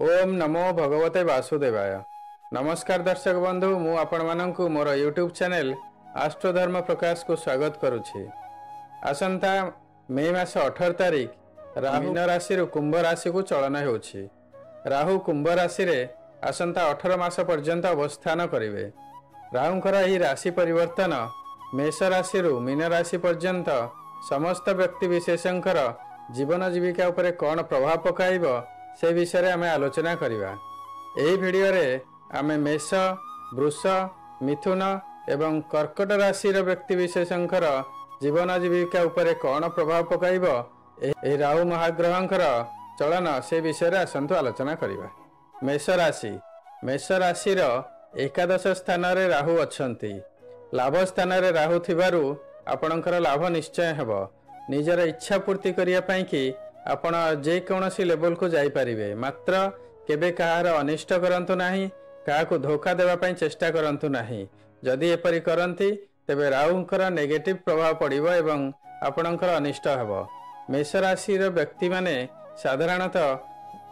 ओम नमो भगवते वासुदेवाय। नमस्कार दर्शक बंधु, मु आपण माननकु मोर यूट्यूब चैनल आस्ट्रोधर्म प्रकाश को स्वागत करुछि। आसंता मे मास 18 तारिख राहु मीन राशि रु कुंभ राशि को चलन हेउछि। राहु कुंभ राशि रे आसंता 18 मास पर्यंत अवस्थान करिवे। राहुंकर एही राशि परिवर्तन मेष राशि रु मीन राशि पर्यंत समस्त व्यक्ति विशेषंकर जीवन जीविका उपरे कौन प्रभाव पकाइबो से विषय में आम आलोचना करवा। यही भिडियो रे आम मेष, वृष, मिथुन एवं कर्कट राशि व्यक्ति विशेषंकर जीवन जीविका उपरे कौन प्रभाव पकाइबो एही राहु महाग्रहंकर चलन से विषय आसंतु आलोचना करवा। मेष राशि एकादश स्थान रे राहु अछंती। लाभ स्थान रे राहु थिबारु आपणकर लाभ निश्चय हेबो। निजर इच्छा पूर्ति करिया पई कि आपण जे कौनसी लेवल को जाई परिबे, मात्र केबे कहार अनिष्ट करंतु नाही, काहाकु धोखा देवा पई चेष्टा करंतु नाही। जदि एपरि करंती तेबे राहुंकर नेगेटिव प्रभाव पड़िबो एवं आपणकर अनिष्ट हेबो। मेष राशि व्यक्ति माने साधारणतः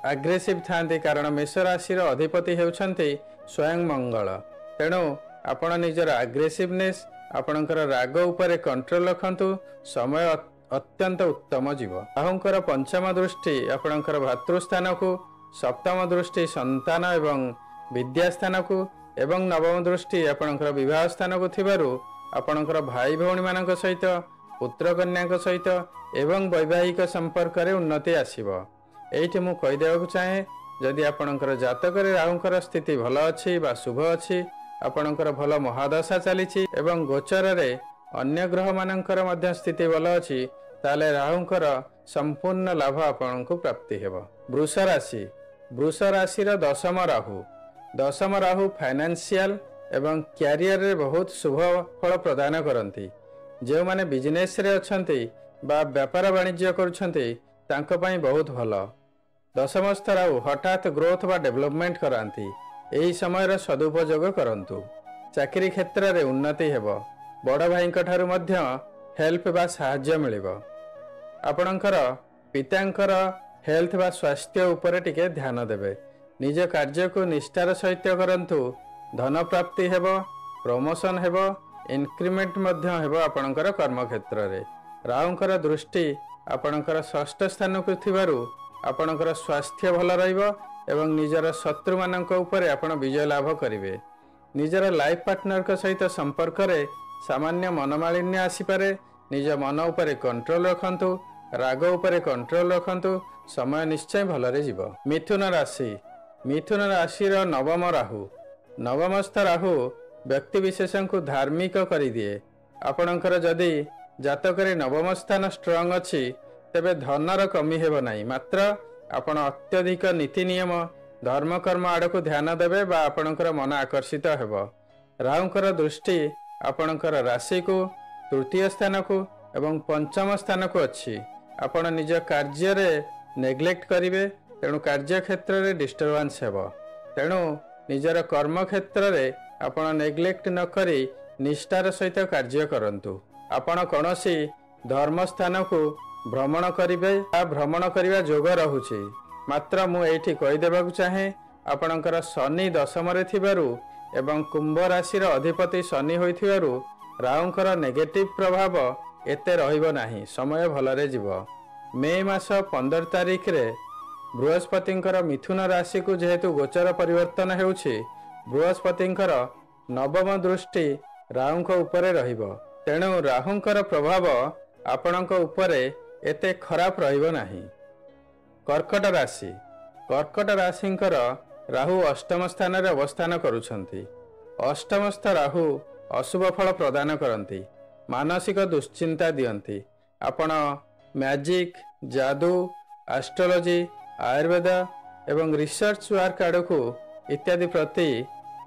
आग्रेसिव थांती, कारण मेष राशि अधिपति हेउछंती स्वयं मंगल। तेणु आपण निजर आग्रेसिवनेस, आपणकर राग उपरे कंट्रोल रखंतु। समय अत्यंत उत्तम जीव। राहुंकर पंचम दृष्टि आपणकर भातृस्थान को, सप्तम दृष्टि संतान एवं विद्या स्थान को एवं नवम दृष्टि आपणकर विवाह स्थान को थिबारु आपणकर भाई भौणी मानक सहित, पुत्र कन्या सहित एवं वैवाहिक संपर्क रे उन्नति आसीबो। एठी मु कहि देबाकु चाहे, जदि आपणकर जातक रे राहुंकर स्थिति भल अछि बा शुभ अछि, आपणकर भल महादशा चलीछि एवं गोचर रे अन्य ग्रह मानकर मध्य स्थिति भल अछि, ताले राहुंकर संपूर्ण लाभ आपनको प्राप्ति हेबो। वृष राशि दशम राहु फाइनेंशियल एवं कैरियर रे बहुत शुभ फल प्रदान करंती। जे माने बिजनेस रे अछंती बा व्यापार वाणिज्य करूछंती तांको पई बहुत भल। दशमस्थ राहु हठात ग्रोथ बा डेवलपमेंट करांती। एही समय सदुपयोग करंतु। चाकरी क्षेत्र रे उन्नति हेबो। बड़ भाई ठारू मध्य हेल्प बा साहाय्य मिलिबो। आपणकर पितांकर हेल्थ बा स्वास्थ्य उपरे टिके ध्यान देबे। निज कार्य को निष्ठार सहित करंतु। धन प्राप्ति हेबो, प्रमोशन हेबो, इंक्रीमेंट मध्य हेबो आपणकर कर्म क्षेत्र रे। राहुंकर दृष्टि आपणकर षष्ठ स्थान को थिबारु आपणकर स्वास्थ्य भल रहिबो एवं निजर शत्रु मानक उपरे आपण विजय लाभ करिवे। निजर लाइफ पार्टनर को सहित संपर्क रे सामान्य मनमालिन्य आसीपारे। निज मन उपरे कंट्रोल रखंतु, राग उपरे कंट्रोल रखंतु। समय निश्चय भलरे जीव। मिथुन राशि नवमस्थ राहु व्यक्ति विशेषण को धार्मिक करि दिए। आपणकर जदि जातक रे नवम स्थान स्ट्रांग अछि तेबे धनर कमी हेबो नाही, मात्र आपण अत्यधिक नीति नियम धर्म कर्म आड़क ध्यान देबे बा आपणकर मन आकर्षित हेबो। राहुंकर दृष्टि आपणकर राशि को, तृतीय स्थान को एवं पंचम स्थान को अच्छी। आपण निज कार्य रे नेग्लेक्ट करिवे, तेणु कार्य क्षेत्र रे डिस्टर्बेंस हेबो। तेणु निजर कर्म क्षेत्र रे आपण नेग्लेक्ट न करी निष्ठार सहित कार्य करंतु। आपण कोनोसी धर्म स्थान को भ्रमण करिवे आ भ्रमण करिवा जोग रहुछि, मात्र मु एठी कहि देबाकु चाहे, आपणकर शनि दशम रे थिबारु एवं कुंभ राशि अधिपति शनि होइथिबारु राहुंकर नेगेटिव प्रभाव एते रहिबो नाही। समय भलरे जीव। मे मास 15 तारिख रे बृहस्पतिंकर मिथुन राशि को जेहेतु गोचर परिवर्तन हेउछि, बृहस्पतिंकर नवम दृष्टि राहुंक उपरे रहिबो। तेणु राहुंकर प्रभाव आपणक उपरे एते खराब रहिबो नाही। कर्कट राशिंकर राहु अष्टम स्थान रे अवस्थान करुछंती। अष्टमस्थ राहु अशुभ फल प्रदान करंती, मानसिक दुश्चिंता दियंती। आपण मैजिक, जादू, एस्ट्रोलॉजी, आयुर्वेद एवं रिसर्च वर्क आड़कू इत्यादि प्रति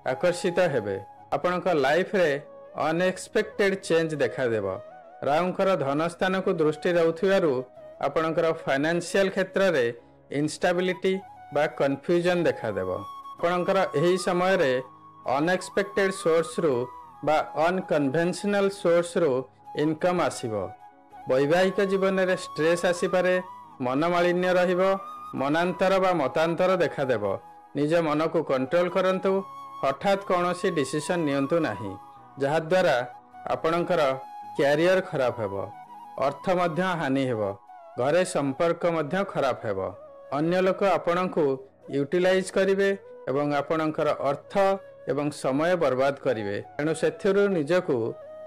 आकर्षित हेबे। आपणक लाइफ रे अनएक्सपेक्टेड चेंज देखा देबो। राहुंकर धन स्थान को दृष्टि रहुथिबारु आपणकर फाइनेंशियल क्षेत्र रे इनस्टेबिलिटी बा कन्फ्यूजन देखा देबो। आपणकर एही समय रे अनएक्सपेक्टेड सोर्स रु बा अनकन्वेंशनल सोर्स रु इनकम आसीबो। वैवाहिक जीवन रे स्ट्रेस आसी पारे, मनमालिन्य रहिबो ମନାନ୍ତର ବା ମତାନ୍ତର ଦେଖାଦେବ। ନିଜ ମନକୁ କଣ୍ଟ୍ରୋଲ କରନ୍ତୁ। ହଠାତ୍ କୌଣସି ଡିସିସନ୍ ନିଅନ୍ତୁ ନାହିଁ, ଯାହାଦ୍ୱାରା ଆପଣଙ୍କର କ୍ୟାରିୟର ଖରାପ ହେବ, ଅର୍ଥ ମଧ୍ୟ ହାନି ହେବ, ଘରେ ସମ୍ପର୍କ ମଧ୍ୟ ଖରାପ ହେବ। ଅନ୍ୟ ଲୋକ ଆପଣଙ୍କୁ ୟୁଟିଲାଇଜ୍ କରିବେ ଏବଂ ଆପଣଙ୍କର ଅର୍ଥ ଏବଂ ସମୟ ବର୍ବାଦ କରିବେ। ତେଣୁ ସେଥିରୁ ନିଜକୁ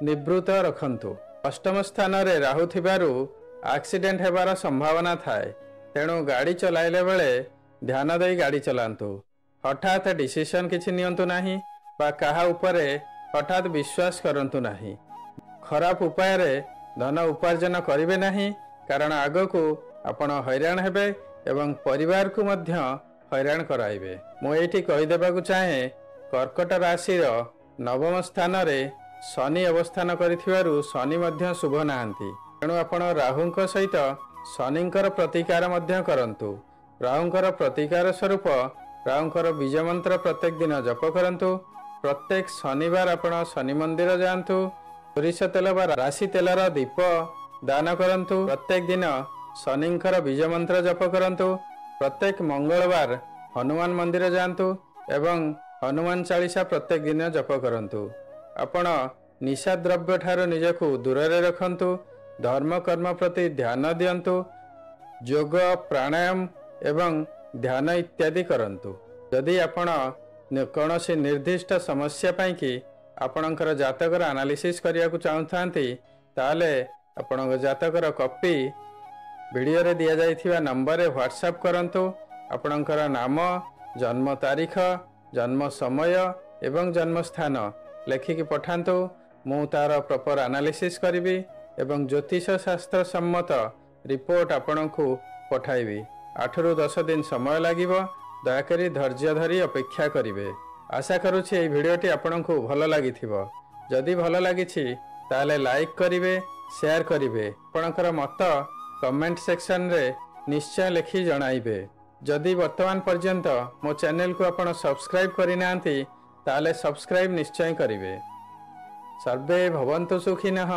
ନିବୃତ୍ତ ରଖନ୍ତୁ। ଅଷ୍ଟମ ସ୍ଥାନରେ ରାହୁ ଥିବାରୁ ଆକ୍ସିଡେଣ୍ଟ ହେବାର ସମ୍ଭାବନା ଥାଏ। ତେଣୁ ଗାଡ଼ି ଚଲାଇଲା ବେଳେ ଧ୍ୟାନ ଦେଇ ଗାଡ଼ି ଚଲାନ୍ତୁ। ହଠାତ୍ ଡିସିସନ୍ କିଛି ନିଅନ୍ତୁ ନାହିଁ ବା କାହା ଉପରେ ହଠାତ୍ ବିଶ୍ୱାସ କରନ୍ତୁ ନାହିଁ। ଖରାପ ଉପାୟରେ ଧନ ଉପାର୍ଜନ କରିବେ ନାହିଁ, କାରଣ ଆଗକୁ ଆପଣ ହଇରାଣ ହେବେ ଏବଂ ପରିବାରକୁ ମଧ୍ୟ ହଇରାଣ କରାଇବେ। ମୁଁ ଏଇଠି କହିଦେବାକୁ ଚାହେଁ, କର୍କଟ ରାଶିର ନବମ ସ୍ଥାନରେ ଶନି ଅବସ୍ଥାନ କରିଥିବାରୁ ଶନି ମଧ୍ୟ ଶୁଭ ନାହାନ୍ତି। ତେଣୁ ଆପଣ ରାହୁଙ୍କ ସହିତ ଶନିଙ୍କର ପ୍ରତିକାର ମଧ୍ୟ କରନ୍ତୁ। ରାହୁଙ୍କର ପ୍ରତିକାର ସ୍ୱରୂପ ରାହୁଙ୍କର ବୀଜ ମନ୍ତ୍ର ପ୍ରତ୍ୟେକ ଦିନ ଜପ କରନ୍ତୁ। ପ୍ରତ୍ୟେକ ଶନିବାର ଆପଣ ଶନି ମନ୍ଦିର ଯାଆନ୍ତୁ। ସୋରିଷ ତେଲ ବା ରାଶି ତେଲର ଦୀପ ଦାନ କରନ୍ତୁ। ପ୍ରତ୍ୟେକ ଦିନ ଶନିଙ୍କର ବୀଜ ମନ୍ତ୍ର ଜପ କରନ୍ତୁ। ପ୍ରତ୍ୟେକ ମଙ୍ଗଳବାର ହନୁମାନ ମନ୍ଦିର ଯାଆନ୍ତୁ ଏବଂ ହନୁମାନ ଚାଳିଶା ପ୍ରତ୍ୟେକ ଦିନ ଜପ କରନ୍ତୁ। ଆପଣ ନିଶା ଦ୍ରବ୍ୟ ଠାରୁ ନିଜକୁ ଦୂରରେ ରଖନ୍ତୁ। ଧର୍ମ କର୍ମ ପ୍ରତି ଧ୍ୟାନ ଦିଅନ୍ତୁ। ଯୋଗ, ପ୍ରାଣାୟାମ ଏବଂ ଧ୍ୟାନ ଇତ୍ୟାଦି କରନ୍ତୁ। ଯଦି ଆପଣ କୌଣସି ନିର୍ଦ୍ଦିଷ୍ଟ ସମସ୍ୟା ପାଇଁକି ଆପଣଙ୍କର ଜାତକର ଆନାଲିସିସ୍ କରିବାକୁ ଚାହୁଁଥାନ୍ତି, ତାହେଲେ ଆପଣଙ୍କ ଜାତକର କପି ଭିଡ଼ିଓରେ ଦିଆଯାଇଥିବା ନମ୍ବରରେ ହ୍ୱାଟ୍ସଆପ୍ କରନ୍ତୁ। ଆପଣଙ୍କର ନାମ, ଜନ୍ମ ତାରିଖ, ଜନ୍ମ ସମୟ ଏବଂ ଜନ୍ମସ୍ଥାନ ଲେଖିକି ପଠାନ୍ତୁ। ମୁଁ ତା'ର ପ୍ରପର ଆନାଲିସିସ୍ କରିବି ଏବଂ ଜ୍ୟୋତିଷ ଶାସ୍ତ୍ର ସମ୍ମତ ରିପୋର୍ଟ ଆପଣଙ୍କୁ ପଠାଇବି। 8ରୁ 10 ଦିନ ସମୟ ଲାଗିବ। ଦୟାକରି ଧୈର୍ଯ୍ୟ ଧରି ଅପେକ୍ଷା କରିବେ। ଆଶା କରୁଛି ଏହି ଭିଡ଼ିଓଟି ଆପଣଙ୍କୁ ଭଲ ଲାଗିଥିବ। ଯଦି ଭଲ ଲାଗିଛି ତାହେଲେ ଲାଇକ୍ କରିବେ, ସେୟାର କରିବେ। ଆପଣଙ୍କର ମତ କମେଣ୍ଟ ସେକ୍ସନରେ ନିଶ୍ଚୟ ଲେଖି ଜଣାଇବେ। ଯଦି ବର୍ତ୍ତମାନ ପର୍ଯ୍ୟନ୍ତ ମୋ ଚ୍ୟାନେଲକୁ ଆପଣ ସବସ୍କ୍ରାଇବ୍ କରିନାହାନ୍ତି, ତାହେଲେ ସବସ୍କ୍ରାଇବ୍ ନିଶ୍ଚୟ କରିବେ। ସର୍ବେ ଭବନ୍ତୁ ସୁଖିନଃ,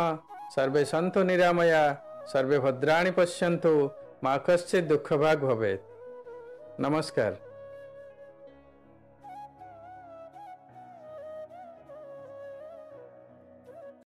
ସର୍ବେ ସନ୍ତୁ ନିରାମୟା, ସର୍ବେ ଭଦ୍ରାଣି ପଶ୍ୟନ୍ତୁ, ମା କଶ୍ଚିତ୍ ଦୁଃଖଭାଗ୍ ଭବେତ୍। ନମସ୍କାର।